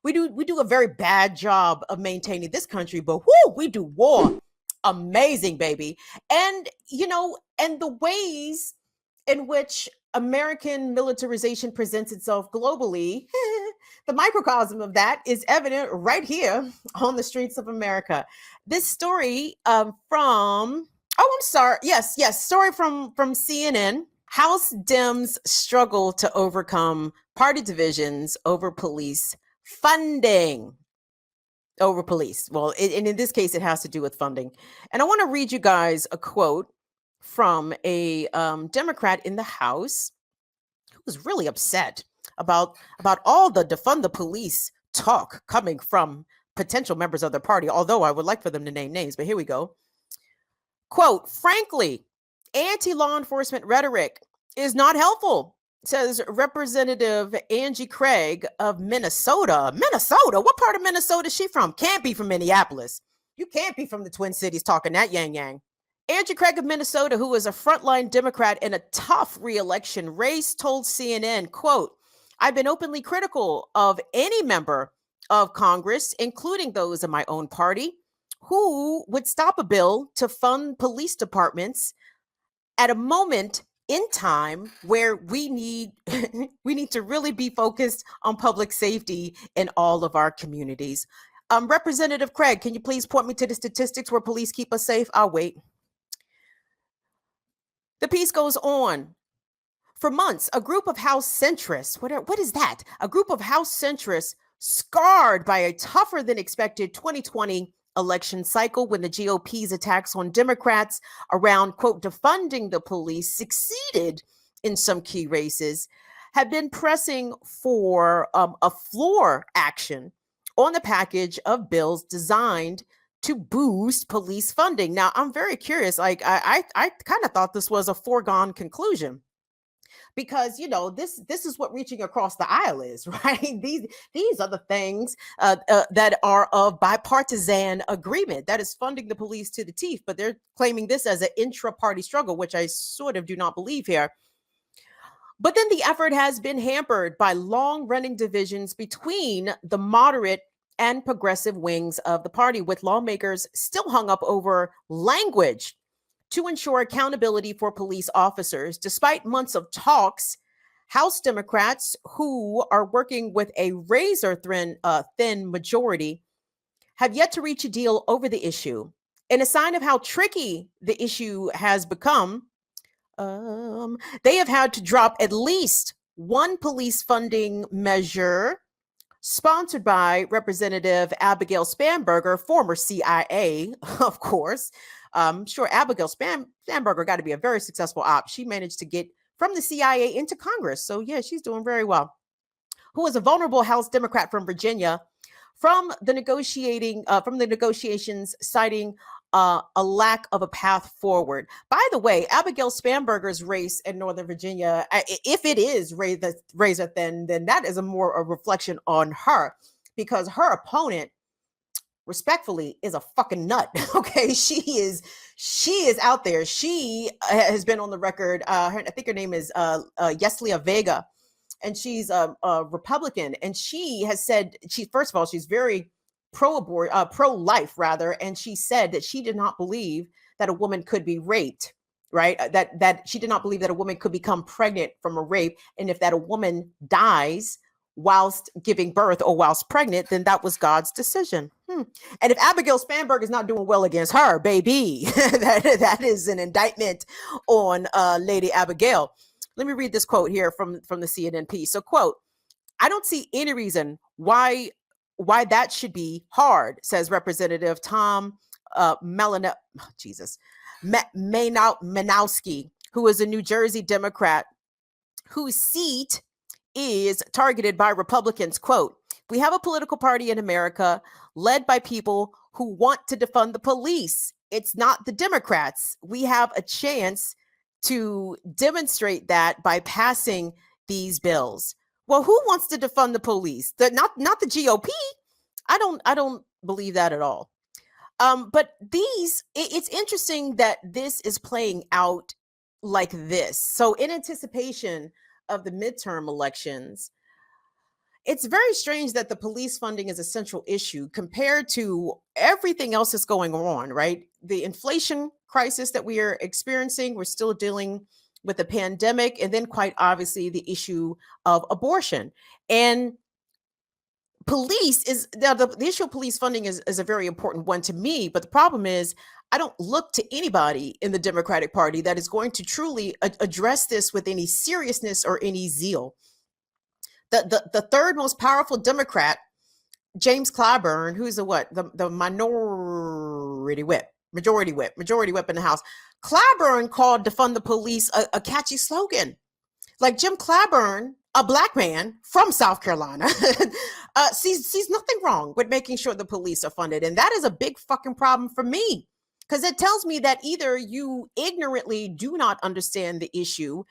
we do a very bad job of maintaining this country, but whoo, we do war amazing, baby. And and the ways in which American militarization presents itself globally, the microcosm of that is evident right here on the streets of America. This story from I'm sorry, yes, story from CNN. House Dems struggle to overcome party divisions over police funding. Over police. Well, and in this case, it has to do with funding. And I want to read you guys a quote from a Democrat in the House who was really upset about all the defund the police talk coming from potential members of their party. Although I would like for them to name names, but here we go. Quote, frankly, anti-law enforcement rhetoric is not helpful, says Representative Angie Craig of Minnesota. Minnesota? What part of Minnesota is she from? Can't be from Minneapolis. You can't be from the Twin Cities talking that yang. Angie Craig of Minnesota, who is a frontline Democrat in a tough re-election race, told CNN, quote, I've been openly critical of any member of Congress, including those in my own party, who would stop a bill to fund police departments at a moment in time where we need to really be focused on public safety in all of our communities. Representative Craig, can you please point me to the statistics where police keep us safe? I'll wait. The piece goes on. For months, a group of House centrists, what is that? A group of House centrists scarred by a tougher than expected 2020 election cycle when the GOP's attacks on Democrats around, quote, defunding the police succeeded in some key races, have been pressing for a floor action on the package of bills designed to boost police funding. Now, I'm very curious. Like, I kind of thought this was a foregone conclusion, because this is what reaching across the aisle is, right? These are the things that are of bipartisan agreement, that is funding the police to the teeth. But they're claiming this as an intra-party struggle, which I sort of do not believe here. But then the effort has been hampered by long-running divisions between the moderate and progressive wings of the party, with lawmakers still hung up over language to ensure accountability for police officers. Despite months of talks, House Democrats, who are working with a razor-thin majority, have yet to reach a deal over the issue. In a sign of how tricky the issue has become, they have had to drop at least one police funding measure sponsored by Representative Abigail Spanberger, former CIA, of course. I'm sure Abigail Spanberger got to be a very successful op. She managed to get from the CIA into Congress. So yeah, she's doing very well. Who is a vulnerable House Democrat from Virginia, from the negotiations, citing a lack of a path forward. By the way, Abigail Spanberger's race in Northern Virginia, if it is razor thin, then that is a reflection on her, because her opponent, respectfully, is a fucking nut. Okay, she is out there. She has been on the record. I think her name is Yeslia Vega, and she's a Republican. And she has said, first of all, she's very pro-life rather, and she said that she did not believe that a woman could be raped. Right? That she did not believe that a woman could become pregnant from a rape, and if that a woman dies whilst giving birth or whilst pregnant, then that was God's decision. And if Abigail Spanberger is not doing well against her, baby, that is an indictment on Lady Abigail. Let me read this quote here from the CNN piece. So, quote, I don't see any reason why that should be hard, says Representative Tom Manowski, who is a New Jersey Democrat whose seat is targeted by Republicans. Quote, we have a political party in America led by people who want to defund the police. It's not the Democrats. We have a chance to demonstrate that by passing these bills. Well, who wants to defund the police? Not the GOP. I don't believe that at all. But it's interesting that this is playing out like this. So in anticipation of the midterm elections, It's very strange that the police funding is a central issue compared to everything else that's going on, right? The inflation crisis that we are experiencing, we're still dealing with the pandemic, and then quite obviously the issue of abortion. And police is now the issue of police funding is a very important one to me, but the problem is I don't look to anybody in the Democratic Party that is going to truly address this with any seriousness or any zeal. The third most powerful Democrat, James Clyburn, who's the majority whip in the House. Clyburn called to fund the police a catchy slogan. Like Jim Clyburn, a black man from South Carolina, sees nothing wrong with making sure the police are funded. And that is a big fucking problem for me, because it tells me that either you ignorantly do not understand the issue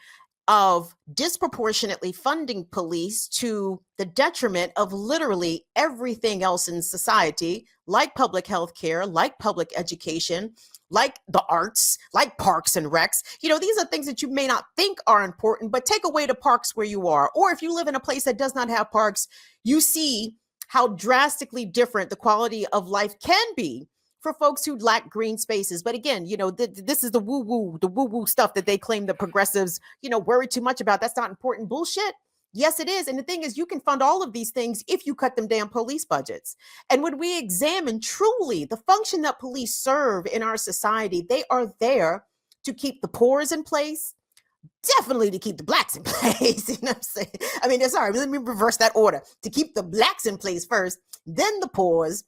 of disproportionately funding police to the detriment of literally everything else in society, like public health care, like public education, like the arts, like parks and recs. These are things that you may not think are important, but take away the parks where you are. Or if you live in a place that does not have parks, you see how drastically different the quality of life can be for folks who lack green spaces. But again, this is the woo-woo stuff that they claim the progressives, worry too much about. That's not important bullshit. Yes, it is. And the thing is, you can fund all of these things if you cut them damn police budgets. And when we examine truly the function that police serve in our society, they are there to keep the poor in place, definitely to keep the blacks in place. You know what I'm saying? I mean, sorry, let me reverse that order. To keep the blacks in place first, then the poor's,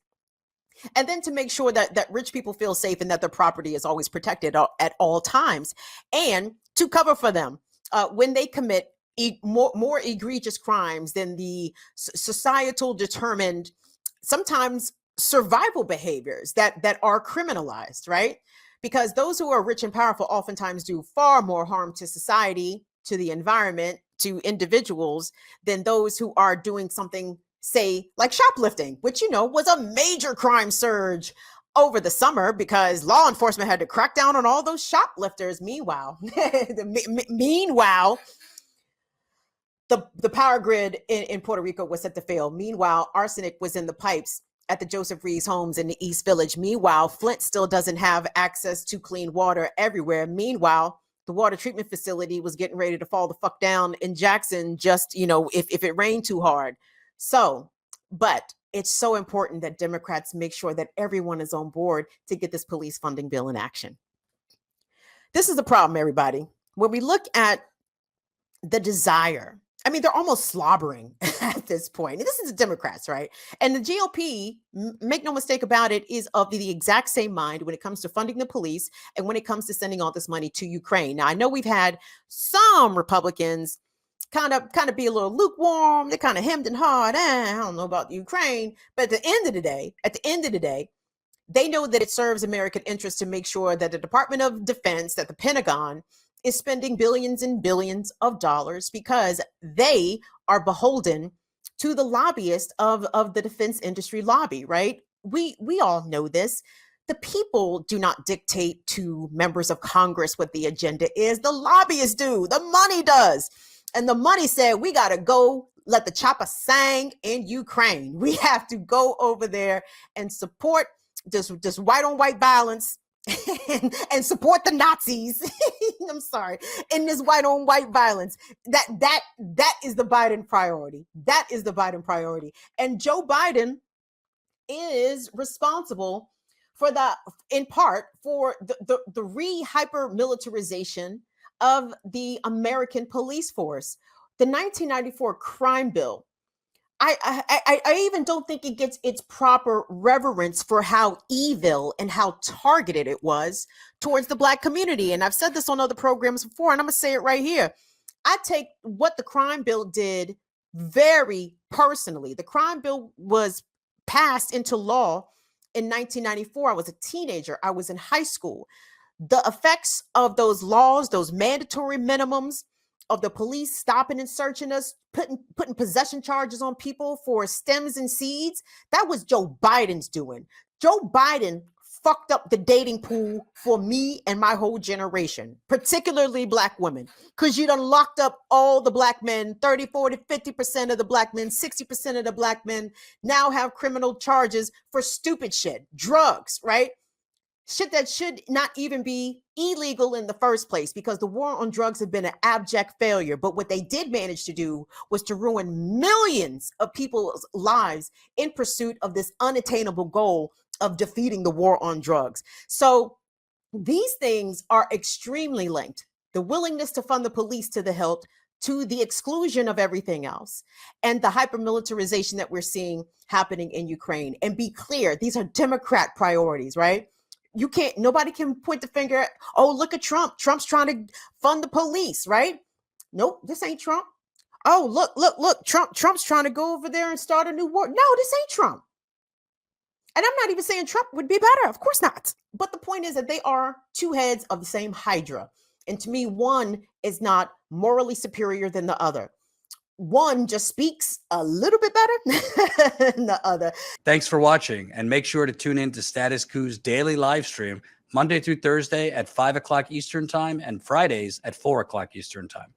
and then to make sure that rich people feel safe and that their property is always protected at all times, and to cover for them when they commit more egregious crimes than the societal determined, sometimes survival behaviors that are criminalized, right? Because those who are rich and powerful oftentimes do far more harm to society, to the environment, to individuals than those who are doing something, say, like shoplifting, which, was a major crime surge over the summer because law enforcement had to crack down on all those shoplifters. Meanwhile, the power grid in Puerto Rico was set to fail. Meanwhile, arsenic was in the pipes at the Joseph Reed's homes in the East Village. Meanwhile, Flint still doesn't have access to clean water everywhere. Meanwhile, the water treatment facility was getting ready to fall the fuck down in Jackson, just, if it rained too hard. So, but it's so important that Democrats make sure that everyone is on board to get this police funding bill in action. This is the problem, everybody. When we look at the desire, I mean, they're almost slobbering at this point. And this is the Democrats, right? And the GOP, make no mistake about it, is of the exact same mind when it comes to funding the police and when it comes to sending all this money to Ukraine. Now, I know we've had some Republicans kind of be a little lukewarm. They're kind of hemmed and hawed. I don't know about Ukraine. But at the end of the day, they know that it serves American interests to make sure that the Department of Defense, that the Pentagon is spending billions and billions of dollars because they are beholden to the lobbyists of the defense industry lobby, right? We all know this. The people do not dictate to members of Congress what the agenda is. The lobbyists do. The money does. And the money said, we got to go let the chopper sing in Ukraine. We have to go over there and support this white on white violence and support the Nazis. I'm sorry. In this white on white violence. That is the Biden priority. That is the Biden priority. And Joe Biden is responsible for in part for the re-hyper militarization of the American police force. The 1994 crime bill, I even don't think it gets its proper reverence for how evil and how targeted it was towards the Black community. And I've said this on other programs before, and I'm going to say it right here. I take what the crime bill did very personally. The crime bill was passed into law in 1994. I was a teenager. I was in high school. The effects of those laws, those mandatory minimums of the police stopping and searching us, putting possession charges on people for stems and seeds, that was Joe Biden's doing. Joe Biden fucked up the dating pool for me and my whole generation, particularly black women, because you done locked up all the black men, 30, 40, 50% of the black men, 60% of the black men now have criminal charges for stupid shit, drugs, right? Shit that should not even be illegal in the first place, because the war on drugs had been an abject failure. But what they did manage to do was to ruin millions of people's lives in pursuit of this unattainable goal of defeating the war on drugs. So these things are extremely linked. The willingness to fund the police to the hilt, to the exclusion of everything else, and the hypermilitarization that we're seeing happening in Ukraine. And be clear, these are Democrat priorities, right? You can't, nobody can point the finger at, oh, look at Trump. Trump's trying to fund the police, right? Nope, this ain't Trump. Oh, look, Trump's trying to go over there and start a new war. No, this ain't Trump. And I'm not even saying Trump would be better. Of course not. But the point is that they are two heads of the same hydra. And to me, one is not morally superior than the other. One just speaks a little bit better than the other. Thanks for watching, and make sure to tune in to Status Coup's daily live stream Monday through Thursday at 5 o'clock Eastern Time and Fridays at 4 o'clock Eastern Time.